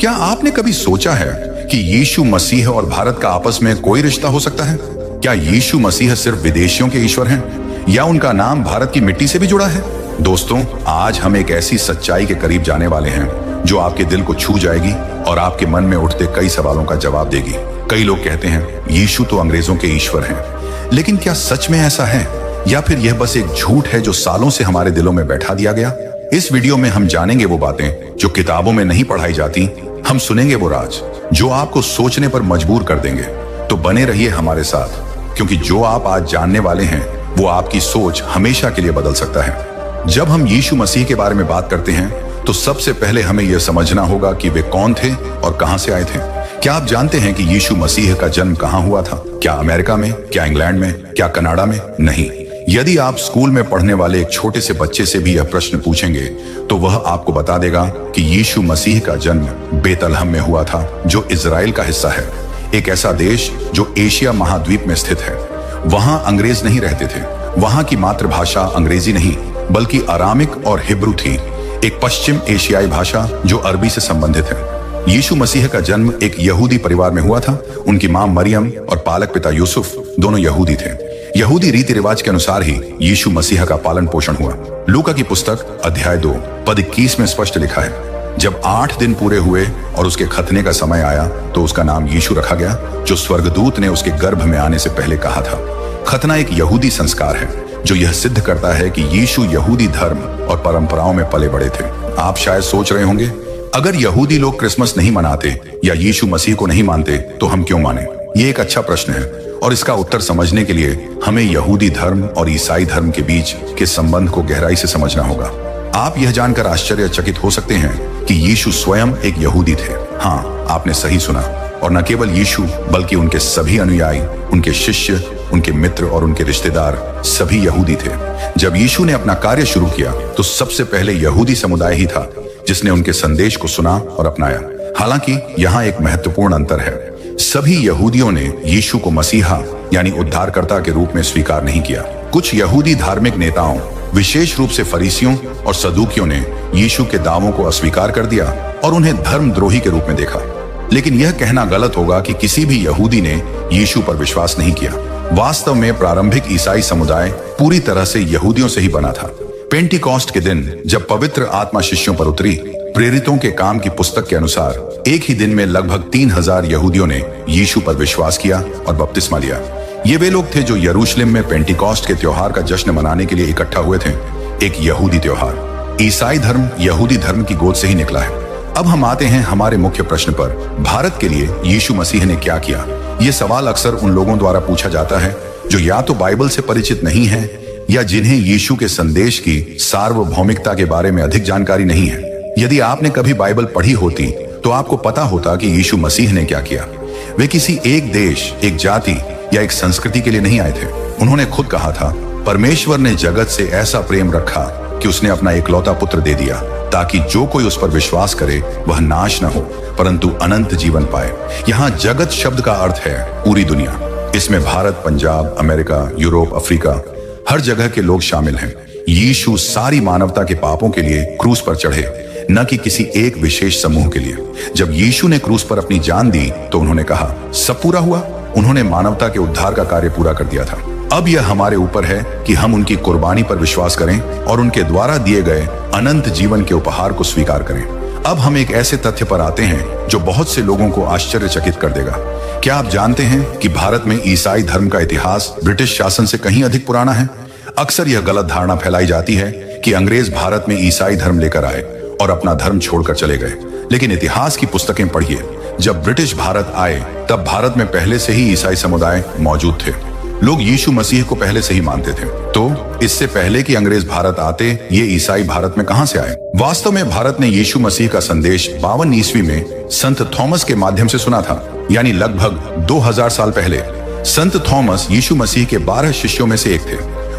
क्या आपने कभी सोचा है कि यीशु मसीह और भारत का आपस में कोई रिश्ता हो सकता है? क्या यीशु मसीह सिर्फ विदेशियों के ईश्वर हैं या उनका नाम भारत की मिट्टी से भी जुड़ा है? दोस्तों, आज हम एक ऐसी सच्चाई के करीब जाने वाले हैं जो आपके दिल को छू जाएगी और आपके मन में उठते कई सवालों का जवाब देगी। कई लोग कहते हैं यीशु तो अंग्रेजों के ईश्वर हैं, लेकिन क्या सच में ऐसा है या फिर यह बस एक झूठ है जो सालों से हमारे दिलों में बैठा दिया गया? इस वीडियो में हम जानेंगे वो बातें जो किताबों में नहीं पढ़ाई जाती। हम सुनेंगे वो राज जो आपको सोचने पर मजबूर कर देंगे। तो बने रहिए हमारे साथ, क्योंकि जो आप आज जानने वाले हैं वो आपकी सोच हमेशा के लिए बदल सकता है। जब हम यीशु मसीह के बारे में बात करते हैं तो सबसे पहले हमें यह समझना होगा कि वे कौन थे और कहां से आए थे। क्या आप जानते हैं कि यीशु मसीह का जन्म कहां हुआ था? क्या अमेरिका में? क्या इंग्लैंड में? क्या कनाडा में? नहीं। यदि आप स्कूल में पढ़ने वाले एक छोटे से बच्चे से भी यह प्रश्न पूछेंगे तो वह आपको बता देगा कि यीशु मसीह का जन्म बेतलहम में हुआ था, जो इजराइल का हिस्सा है, एक ऐसा देश जो एशिया महाद्वीप में स्थित है। वहां अंग्रेज नहीं रहते थे। वहां की मातृभाषा अंग्रेजी नहीं बल्कि अरामिक और हिब्रू थी, एक पश्चिम एशियाई भाषा जो अरबी से संबंधित है। यीशु मसीह का जन्म एक यहूदी परिवार में हुआ था। उनकी मां मरियम और पालक पिता यूसुफ दोनों यहूदी थे। यहूदी रीति रिवाज के अनुसार ही यीशु मसीह का पालन पोषण हुआ। लूका की पुस्तक अध्याय 2 पद 21 में स्पष्ट लिखा है, जब 8 दिन पूरे हुए और उसके खतने का समय आया तो उसका नाम यीशु रखा गया, जो स्वर्गदूत ने उसके गर्भ में आने से पहले कहा था। खतना एक यहूदी संस्कार है जो यह सिद्ध करता है कि यीशु यहूदी धर्म और परंपराओं में पले बड़े थे। आप शायद सोच रहे होंगे, अगर यहूदी लोग क्रिसमस नहीं मनाते या यीशु मसीह को नहीं मानते तो हम क्यों माने? ये एक अच्छा प्रश्न है और इसका उत्तर समझने के लिए हमें यहूदी धर्म और ईसाई धर्म के बीच के संबंध को गहराई से समझना होगा। आप यह जानकर आश्चर्यचकित हो सकते हैं कि यीशु स्वयं एक यहूदी थे। हाँ, आपने सही सुना। और न केवल यीशु बल्कि उनके सभी अनुयायी, उनके शिष्य, उनके मित्र और उनके रिश्तेदार सभी यहूदी थे। जब यीशु ने अपना कार्य शुरू किया तो सबसे पहले यहूदी समुदाय ही था जिसने उनके संदेश को सुना और अपनाया। हालांकि यहाँ एक महत्वपूर्ण अंतर है। सभी यहूदियों ने यीशु को मसीहा यानी उद्धारकर्ता के रूप में स्वीकार नहीं किया। कुछ यहूदी धार्मिक नेताओं, विशेष रूप से फरीसियों और सदूकियों ने यीशु के दावों को अस्वीकार कर दिया और उन्हें धर्मद्रोही के रूप में देखा। लेकिन यह कहना गलत होगा कि किसी भी यहूदी ने यीशु पर विश्वास नहीं किया। वास्तव में प्रारंभिक ईसाई समुदाय पूरी तरह से यहूदियों से ही बना था। पेंटिकॉस्ट के दिन जब पवित्र आत्मा शिष्यों पर उतरी, प्रेरितों के काम की पुस्तक के अनुसार एक ही दिन में लगभग 3000 यहूदियों ने यीशु पर विश्वास किया और बपतिस्मा लिया। ये वे लोग थे जो यरूशलेम में पेंटिकॉस्ट के त्योहार का जश्न मनाने के लिए इकट्ठा हुए थे, एक यहूदी त्योहार। ईसाई धर्म यहूदी धर्म की गोद से ही निकला है। अब हम आते हैं हमारे मुख्य प्रश्न पर, भारत के लिए यीशु मसीह ने क्या किया? ये सवाल अक्सर उन लोगों द्वारा पूछा जाता है जो या तो बाइबल से परिचित नहीं है या जिन्हें यीशु के संदेश की सार्वभौमिकता के बारे में अधिक जानकारी नहीं है। यदि आपने कभी बाइबल पढ़ी होती तो आपको पता होता कि यीशु मसीह ने क्या किया। वे किसी एक देश, एक जाति या एक संस्कृति के लिए नहीं आए थे। उन्होंने खुद कहा था, परमेश्वर ने जगत से ऐसा प्रेम रखा कि उसने अपना एकलौता पुत्र दे दिया ताकि जो कोई उस पर विश्वास करे वह नाश न हो परंतु अनंत जीवन पाए। यहाँ जगत शब्द का अर्थ है पूरी दुनिया। इसमें Bharat, Punjab, America, Europe, Africa, हर जगह के लोग शामिल हैं। यीशु सारी मानवता के पापों के लिए क्रूस पर चढ़े, न कि किसी एक विशेष समूह के लिए। जब यीशु ने क्रूस पर अपनी जान दी तो उन्होंने कहा, सब पूरा हुआ। उन्होंने मानवता के उद्धार का कार्य पूरा कर दिया था। अब यह हमारे ऊपर है कि हम उनकी कुर्बानी पर विश्वास करें और उनके द्वारा दिए गए अनंत जीवन के उपहार को स्वीकार करें। अब हम एक ऐसे तथ्य पर आते हैं जो बहुत से लोगों को आश्चर्यचकित कर देगा। क्या आप जानते हैं कि भारत में ईसाई धर्म का इतिहास ब्रिटिश शासन से कहीं अधिक पुराना है? अक्सर यह गलत धारणा फैलाई जाती है कि अंग्रेज भारत में ईसाई धर्म लेकर आए और अपना धर्म छोड़कर चले गए। लेकिन इतिहास की पुस्तकें पढ़िए। जब ब्रिटिश भारत आए तब भारत में पहले से ही ईसाई समुदाय मौजूद थे। लोग यीशु मसीह को पहले से ही मानते थे। तो इससे पहले कि अंग्रेज भारत आते, ये ईसाई भारत में कहां से आए? वास्तव में भारत ने यीशु मसीह का संदेश 52 ईस्वी में संत थॉमस के माध्यम से सुना था, यानी लगभग 2000 साल पहले। संत थॉमस यीशु मसीह के 12 शिष्यों में से एक थे।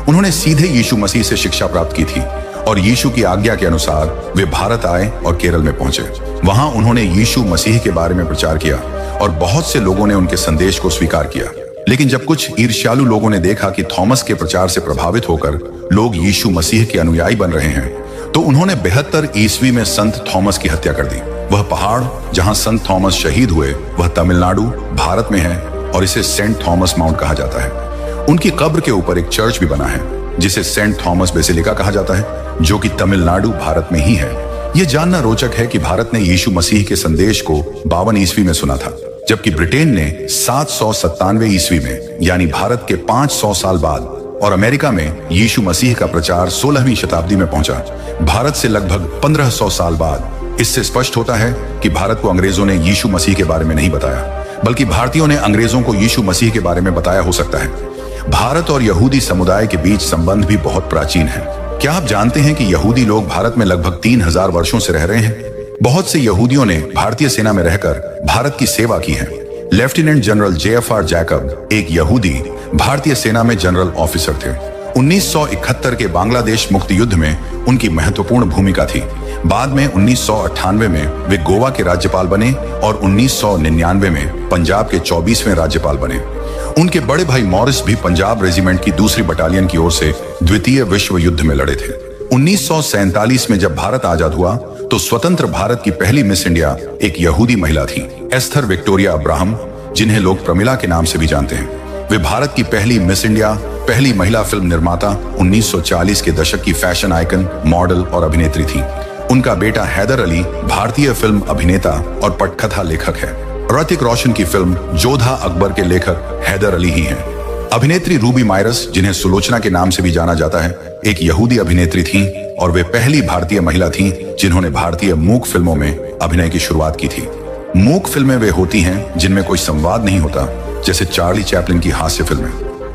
उन्होंने सीधे यीशु मसीह से शिक्षा प्राप्त की थी और यीशु की आज्ञा के अनुसार वे भारत आए और केरल में पहुंचे। वहां उन्होंने यीशु मसीह के बारे में प्रचार किया और बहुत से लोगों ने उनके संदेश को स्वीकार किया। लेकिन जब कुछ ईर्ष्यालु लोगों ने देखा कि थॉमस के प्रचार से प्रभावित होकर लोग यीशु मसीह के अनुयायी बन रहे हैं, तो उन्होंने 72 ईस्वी में संत थॉमस की हत्या कर दी। वह पहाड़ जहां संत थॉमस शहीद हुए वह तमिलनाडु भारत में है और इसे सेंट थॉमस माउंट कहा जाता है। उनकी कब्र के ऊपर एक चर्च भी बना है जिसे सेंट थॉमस बेसिलिका कहा जाता है, जो कि तमिलनाडु भारत में ही है। यह जानना रोचक है कि भारत ने यीशु मसीह के संदेश को 52 ईस्वी में सुना था, जबकि ब्रिटेन ने 797 ईस्वी में, यानी भारत के 500 साल बाद, और अमेरिका में यीशु मसीह का प्रचार 16वीं शताब्दी में पहुंचा, भारत से लगभग 1500 साल बाद। इससे स्पष्ट होता है कि भारत को अंग्रेजों ने यीशु मसीह के बारे में नहीं बताया, बल्कि भारतीयों ने अंग्रेजों को यीशु मसीह के बारे में बताया हो सकता है। भारत और यहूदी समुदाय के बीच संबंध भी बहुत प्राचीन है। क्या आप जानते हैं कि यहूदी लोग भारत में लगभग 3000 वर्षों से रह रहे हैं? बहुत से यहूदियों ने भारतीय सेना में रहकर भारत की सेवा की है। लेफ्टिनेंट जनरल JFR जैकब एक यहूदी भारतीय सेना में जनरल ऑफिसर थे। 1971 के बांग्लादेश मुक्ति युद्ध में उनकी महत्वपूर्ण भूमिका थी। बाद में 1998 में वे गोवा के राज्यपाल बने और 1999 में पंजाब के 24वें राज्यपाल बने। उनके बड़े भाई मॉरिस भी पंजाब रेजिमेंट की दूसरी बटालियन की ओर से द्वितीय विश्व युद्ध में लड़े थे। 1947 में जब भारत आजाद हुआ तो स्वतंत्र भारत की पहली मिस इंडिया एक यहूदी महिला थी, एस्थर विक्टोरिया अब्राहम, जिन्हें लोग प्रमिला के नाम से भी जानते हैं। वे भारत की पहली मिस इंडिया, पहली महिला फिल्म निर्माता, 1940 के दशक की फैशन आइकन, मॉडल और अभिनेत्री थी। उनका बेटा हैदर अली भारतीय फिल्म अभिनेता और पटकथा लेखक है। ऋतिक रोशन की फिल्म जोधा अकबर के लेखक हैदर अली ही हैं। अभिनेत्री रूबी मायरस, जिन्हें सुलोचना के नाम से भी जाना जाता है, एक यहूदी अभिनेत्री थीं और वे पहली भारतीय महिला थीं जिन्होंने भारतीय मूक फिल्मों में अभिनय की शुरुआत की थी। मूक फिल्में वे होती हैं जिनमें कोई संवाद नहीं होता, जैसे चार्ली चैपलिन की हास्य फिल्में।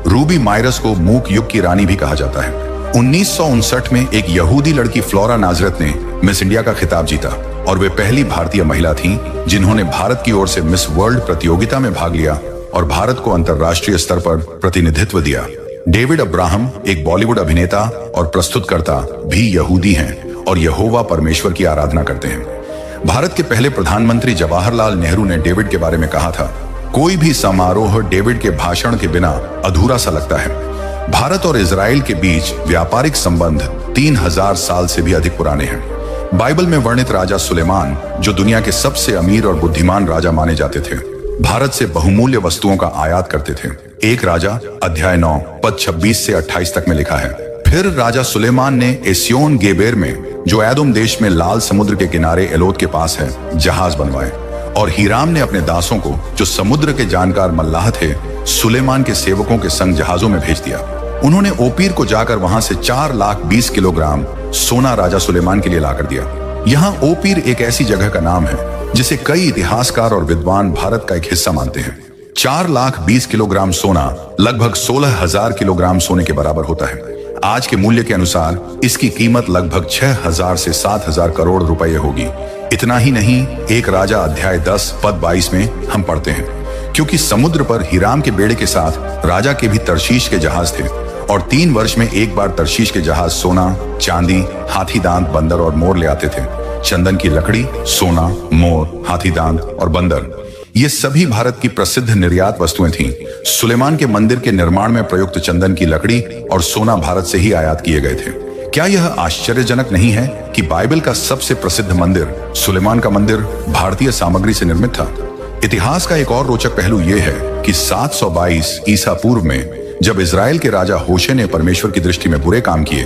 रूबी मायरस को मूक युग की रानी भी कहा जाता है। 1959 में एक यहूदी लड़की फ्लोरा नाजरत ने मिस इंडिया का खिताब जीता और वे पहली भारतीय महिला थीं जिन्होंने भारत की ओर से मिस वर्ल्ड प्रतियोगिता में भाग लिया और भारत को अंतर्राष्ट्रीय स्तर पर प्रतिनिधित्व दिया। डेविड अब्राहम एक बॉलीवुड अभिनेता और प्रस्तुतकर्ता भी यहूदी हैं और यहोवा परमेश्वर की आराधना करते हैं। भारत के पहले प्रधानमंत्री जवाहरलाल नेहरू ने डेविड के बारे में कहा था, कोई भी समारोह डेविड के भाषण के बिना अधूरा सा लगता है। भारत और इजराइल के बीच व्यापारिक संबंध 3000 साल से भी अधिक पुराने हैं। बाइबल में वर्णित राजा सुलेमान, जो दुनिया के सबसे अमीर और बुद्धिमान राजा माने जाते थे, भारत से बहुमूल्य वस्तुओं का आयात करते थे। एक राजा अध्याय 9 पद 26 से 28 तक में लिखा है, फिर राजा सुलेमान ने एसियोन गेबेर में, जो एदोम देश में लाल समुद्र के किनारे एलोत के पास है, जहाज बनवाए। और हीराम ने अपने दासों को, जो समुद्र के जानकार मल्लाह थे, सुलेमान के सेवकों के संग जहाजों में भेज दिया। उन्होंने ओपीर को जाकर वहां से 4,20,000 किलोग्राम सोना राजा सुलेमान के लिए लाकर दिया। यहाँ ओपीर एक ऐसी जगह का नाम है जिसे कई इतिहासकार और विद्वान भारत का एक हिस्सा मानते हैं। 4,20,000 किलोग्राम सोना लगभग 16,000 किलोग्राम सोने के बराबर होता है। आज के मूल्य के अनुसार इसकी कीमत लगभग 6,000 से 7,000 करोड़ रुपए होगी। इतना ही नहीं, एक राजा अध्याय 10 पद 22 में हम पढ़ते हैं, क्योंकि समुद्र पर हीराम के बेड़े के साथ राजा के भी तरशीश के जहाज थे और 3 वर्ष में एक बार तरशीश के जहाज सोना, चांदी, हाथी दांत, बंदर और मोर ले आते थे। चंदन की लकड़ी, सोना, मोर, हाथी दांत और बंदर, ये सभी भारत की प्रसिद्ध निर्यात वस्तुएं थीं। सुलेमान के मंदिर के निर्माण में प्रयुक्त चंदन की लकड़ी और सोना भारत से ही आयात किए गए थे। क्या यह आश्चर्यजनक नहीं है कि बाइबल का सबसे प्रसिद्ध मंदिर, सुलेमान का मंदिर, भारतीय सामग्री से निर्मित था? इतिहास का एक और रोचक पहलू यह है कि 722 ईसा पूर्व में जब इजराइल के राजा होशे ने परमेश्वर की दृष्टि में बुरे काम किए,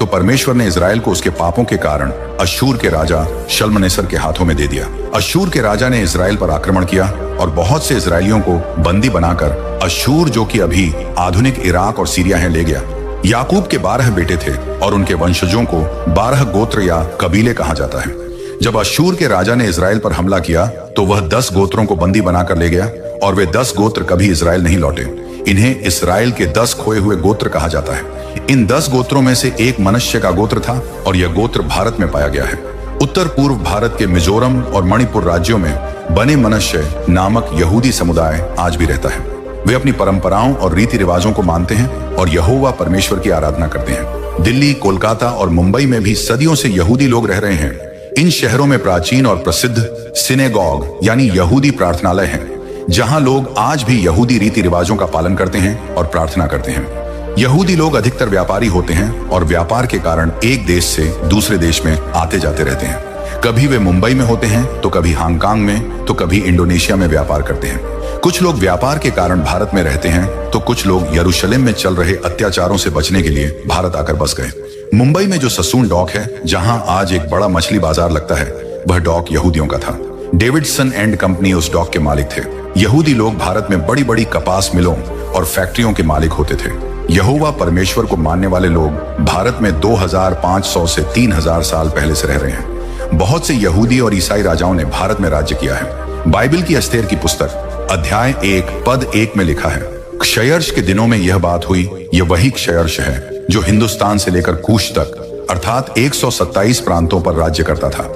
तो परमेश्वर ने इजराइल को उसके पापों के कारण अश्शूर के राजा शल्मनेसर के हाथों में दे दिया। अश्शूर के राजा ने इजराइल पर आक्रमण किया और बहुत से इजरायलियों को बंदी बनाकर अश्शूर, जो कि अभी आधुनिक इराक और सीरिया है, ले गया। याकूब के 12 बेटे थे और उनके वंशजों को 12 गोत्र या कबीले कहा जाता है। जब अश्शूर के राजा ने इजराइल पर हमला किया तो वह 10 गोत्रों को बंदी बनाकर ले गया और वे 10 गोत्र कभी इजराइल नहीं लौटे। इन्हें इसराइल के 10 खोए हुए गोत्र कहा जाता है। इन 10 गोत्रों में से एक मनुष्य का गोत्र था और यह गोत्र भारत में पाया गया है। उत्तर पूर्व भारत के मिजोरम और मणिपुर राज्यों में बने मनुष्य नामक यहूदी समुदाय आज भी रहता है। वे अपनी परंपराओं और रीति रिवाजों को मानते हैं और यहोवा परमेश्वर की आराधना करते हैं। दिल्ली, कोलकाता और मुंबई में भी सदियों से यहूदी लोग रह रहे हैं। इन शहरों में प्राचीन और प्रसिद्ध सिनेगॉग यानी यहूदी प्रार्थनालय हैं, जहां लोग आज भी यहूदी रीति रिवाजों का पालन करते हैं और प्रार्थना करते हैं। यहूदी लोग अधिकतर व्यापारी होते हैं और व्यापार के कारण एक देश से दूसरे देश में आते जाते रहते हैं। कभी वे मुंबई में होते हैं, तो कभी हांगकांग में, तो कभी इंडोनेशिया में व्यापार करते हैं। कुछ लोग व्यापार के कारण भारत में रहते हैं, तो कुछ लोग यरूशलेम में चल रहे अत्याचारों से बचने के लिए भारत आकर बस गए। मुंबई में जो ससून डॉक है, जहां आज एक बड़ा मछली बाजार लगता है, वह डॉक यहूदियों का था। डेविडसन एंड कंपनी उस डॉक के मालिक थे। यहूदी लोग भारत में बड़ी बड़ी कपास मिलों और फैक्ट्रियों के मालिक होते थे। यहोवा परमेश्वर को मानने वाले लोग भारत में 2500 से 3000 साल पहले से रह रहे हैं। बहुत से यहूदी और ईसाई राजाओं ने भारत में राज्य किया है। बाइबल की एस्तेर की पुस्तक अध्याय 1 पद 1 में लिखा है, क्षयर्ष के दिनों में यह बात हुई। यह वही क्षयर्ष है जो हिंदुस्तान से लेकर कूश तक अर्थात 127 प्रांतों पर राज्य करता था।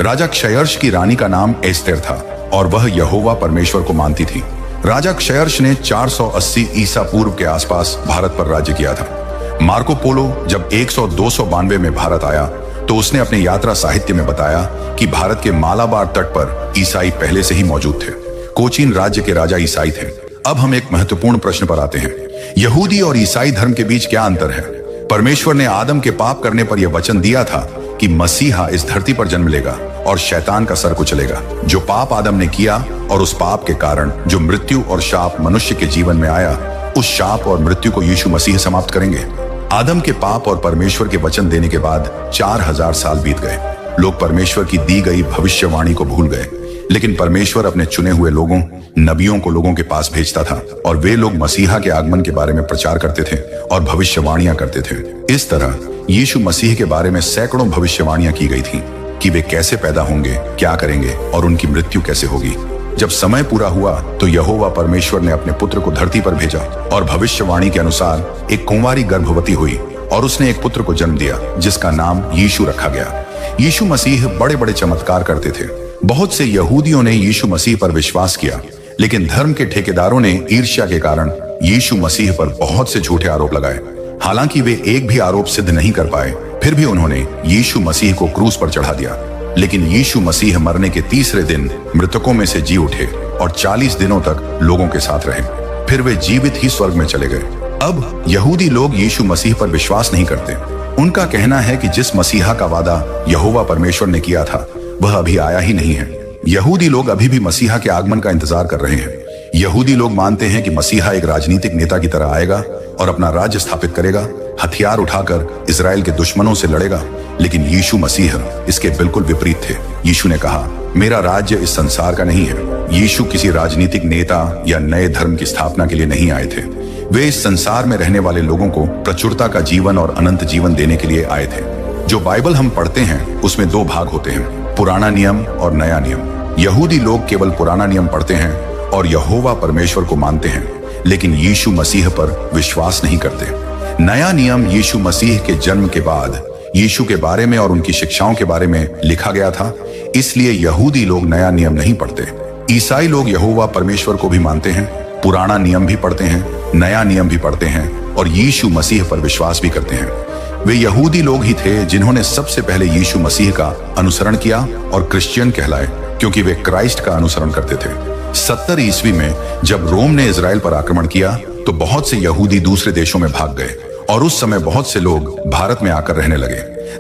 राजा क्षयर्ष की रानी का नाम एस्तेर था और वह यहोवा परमेश्वर को मानती थी। राजा क्षयर्ष ने 480 ईसा पूर्व के आसपास भारत पर राज्य किया था। मार्को पोलो जब 292 में भारत आया, तो उसने अपने यात्रा साहित्य में बताया कि भारत के मालाबार तट पर ईसाई पहले से ही मौजूद थे। कोचीन राज्य के राजा ईसाई थे। अब हम एक महत्वपूर्ण प्रश्न पर आते हैं, यहूदी और ईसाई धर्म के बीच क्या अंतर है? परमेश्वर ने आदम के पाप करने पर यह वचन दिया था कि मसीहा इस धरती पर जन्म लेगा और शैतान का सर कुचलेगा। जो पाप आदम ने किया और उस पाप के कारण जो मृत्यु और शाप मनुष्य के जीवन में आया, उस शाप और मृत्यु को यीशु मसीह समाप्त करेंगे। आदम के पाप और परमेश्वर के वचन देने के बाद 4000 साल बीत गए। लोग परमेश्वर की दी गई भविष्यवाणी को भूल गए, लेकिन परमेश्वर अपने चुने हुए लोगों, नबियों को लोगों के पास भेजता था और वे लोग मसीहा के आगमन के बारे में प्रचार करते थे और भविष्यवाणियां करते थे। इस तरह यीशु मसीह के बारे में सैकड़ों भविष्यवाणियां की गई थी कि वे कैसे पैदा होंगे, क्या करेंगे और उनकी मृत्यु कैसे होगी। जब समय पूरा हुआ तो यहोवा परमेश्वर ने अपने पुत्र को धरती पर भेजा और भविष्यवाणी के अनुसार एक कुंवारी गर्भवती हुई और उसने एक पुत्र को जन्म दिया जिसका नाम यीशु रखा गया। यीशु मसीह बड़े बड़े चमत्कार करते थे। बहुत से यहूदियों ने यीशु मसीह पर विश्वास किया, लेकिन धर्म के ठेकेदारों ने ईर्ष्या के कारण यीशु मसीह पर बहुत से झूठे आरोप लगाए। हालांकि वे एक भी आरोप सिद्ध नहीं कर पाए, फिर भी उन्होंने यीशु मसीह को क्रूस पर चढ़ा दिया। लेकिन यीशु मसीह मरने के तीसरे दिन मृतकों में से जी उठे और 40 दिनों तक लोगों के साथ रहे। फिर वे जीवित ही स्वर्ग में चले गए। अब यहूदी लोग यीशु मसीह पर विश्वास नहीं करते। उनका कहना है कि जिस मसीहा का वादा यहोवा परमेश्वर ने किया था, वह अभी आया ही नहीं है। यहूदी लोग अभी भी मसीहा के आगमन का इंतजार कर रहे हैं। यहूदी लोग मानते हैं कि मसीहा एक राजनीतिक नेता की तरह आएगा और अपना राज्य स्थापित करेगा, हथियार उठाकर इजराइल के दुश्मनों से लड़ेगा। लेकिन यीशु मसीह इसके बिल्कुल विपरीत थे। यीशु ने कहा, मेरा राज्य इस संसार का नहीं है। यीशु किसी राजनीतिक नेता या नए धर्म की स्थापना के लिए नहीं आए थे। वे इस संसार में रहने वाले लोगों को प्रचुरता का जीवन और अनंत जीवन देने के लिए आए थे। जो बाइबल हम पढ़ते हैं उसमें 2 भाग होते हैं, पुराना नियम और नया नियम। यहूदी लोग केवल पुराना नियम पढ़ते हैं और यहोवा परमेश्वर को मानते हैं, लेकिन यीशु मसीह पर विश्वास नहीं करते। नया नियम यीशु मसीह के जन्म के बाद यीशु के बारे में और उनकी शिक्षाओं के बारे में लिखा गया था, इसलिए यहूदी लोग नया नियम नहीं पढ़ते। ईसाई लोग यहोवा परमेश्वर को भी मानते हैं, पुराना नियम भी पढ़ते हैं, नया नियम भी पढ़ते हैं और यीशु मसीह पर विश्वास भी करते हैं। वे यहूदी लोग ही थे जिन्होंने सबसे पहले यीशु मसीह का अनुसरण किया और क्रिश्चियन कहलाए, क्योंकि वे क्राइस्ट का अनुसरण करते थे। 70 ईस्वी में जब रोम ने इजराइल पर आक्रमण किया तो बहुत से यहूदी दूसरे देशों में भाग गए और उस समय बहुत से लोग भारत में आकर रहने लगे।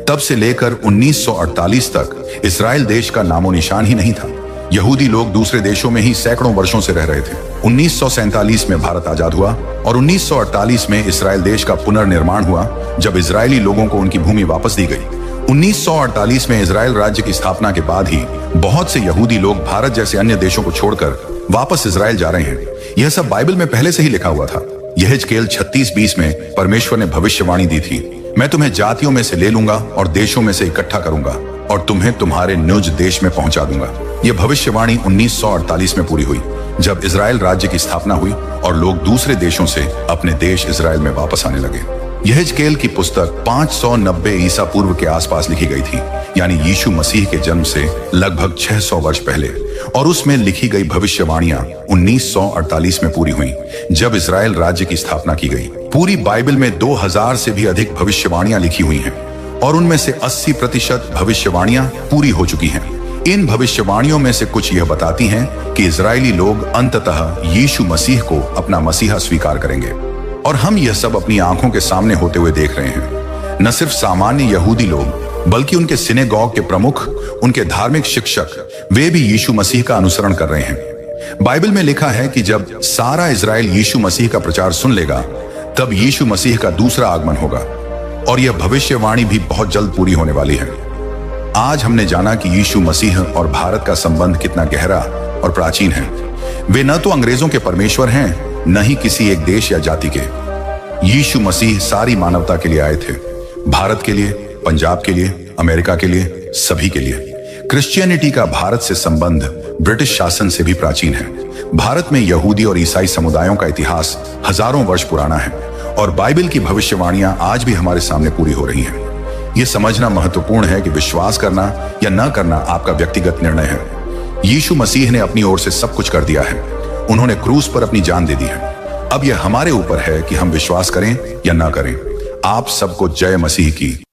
तब से लेकर 1948 तक इजराइल देश का नामो निशान ही नहीं था। यहूदी लोग दूसरे देशों में ही सैकड़ों वर्षों से रह रहे थे। 1947 में भारत आजाद हुआ और 1948 में इजराइल देश का पुनर्निर्माण हुआ, जब इजरायली लोगों को उनकी भूमि वापस दी गई। 1948 में इजराइल राज्य की स्थापना के बाद ही बहुत से यहूदी लोग भारत जैसे अन्य देशों को छोड़कर वापस इजराइल जा रहे हैं। यह सब बाइबल में पहले से ही लिखा हुआ था। यहेजकेल 36:20 में परमेश्वर ने भविष्यवाणी दी थी, मैं तुम्हें जातियों में से ले लूंगा और देशों में से इकट्ठा करूंगा और तुम्हें तुम्हारे निज देश में पहुंचा दूंगा। यह भविष्यवाणी 1948 में पूरी हुई, जब इजराइल राज्य की स्थापना हुई और लोग दूसरे देशों से अपने देश इजराइल में वापस आने लगे। यहेजकेल की पुस्तक 590 ईसा पूर्व के आसपास लिखी गई थी, यानी यीशु मसीह के जन्म से लगभग 600 वर्ष पहले, और उसमें लिखी गई भविष्यवाणियां 1948 में पूरी हुई, जब इजराइल राज्य की स्थापना की गई। पूरी बाइबल में 2000 से भी अधिक भविष्यवाणियां लिखी हुई हैं और उनमें से 80% भविष्यवाणियां पूरी हो चुकी हैं। इन भविष्यवाणियों में से कुछ यह बताती हैं कि इजरायली लोग अंततः यीशु मसीह को अपना मसीहा स्वीकार करेंगे, और हम यह सब अपनी आंखों के सामने होते हुए देख रहे हैं। न सिर्फ सामान्य यहूदी लोग बल्कि उनके सिनेगॉग के प्रमुख, उनके धार्मिक शिक्षक, वे भी यीशु मसीह का अनुसरण कर रहे हैं। बाइबल में लिखा है कि जब सारा इज़राइल यीशु मसीह का प्रचार सुन लेगा, तब यीशु मसीह का दूसरा आगमन होगा और यह भविष्यवाणी भी बहुत जल्द पूरी होने वाली है। आज हमने जाना कि यीशु मसीह और भारत का संबंध कितना गहरा और प्राचीन है। वे न तो अंग्रेजों के परमेश्वर हैं, न ही किसी एक देश या जाति के। यीशु मसीह सारी मानवता के लिए आए थे, भारत के लिए, पंजाब के लिए, अमेरिका के लिए, सभी के लिए। क्रिश्चियनिटी का भारत से संबंध ब्रिटिश शासन से भी प्राचीन है। भारत में यहूदी और ईसाई समुदायों का इतिहास हजारों वर्ष पुराना है और बाइबल की भविष्यवाणियां आज भी हमारे सामने पूरी हो रही हैं। यह समझना महत्वपूर्ण है कि विश्वास करना या न करना आपका व्यक्तिगत निर्णय है। यीशु मसीह ने अपनी ओर से सब कुछ कर दिया है। उन्होंने क्रूस पर अपनी जान दे दी है। अब यह हमारे ऊपर है कि हम विश्वास करें या न करें। आप सबको जय मसीह की।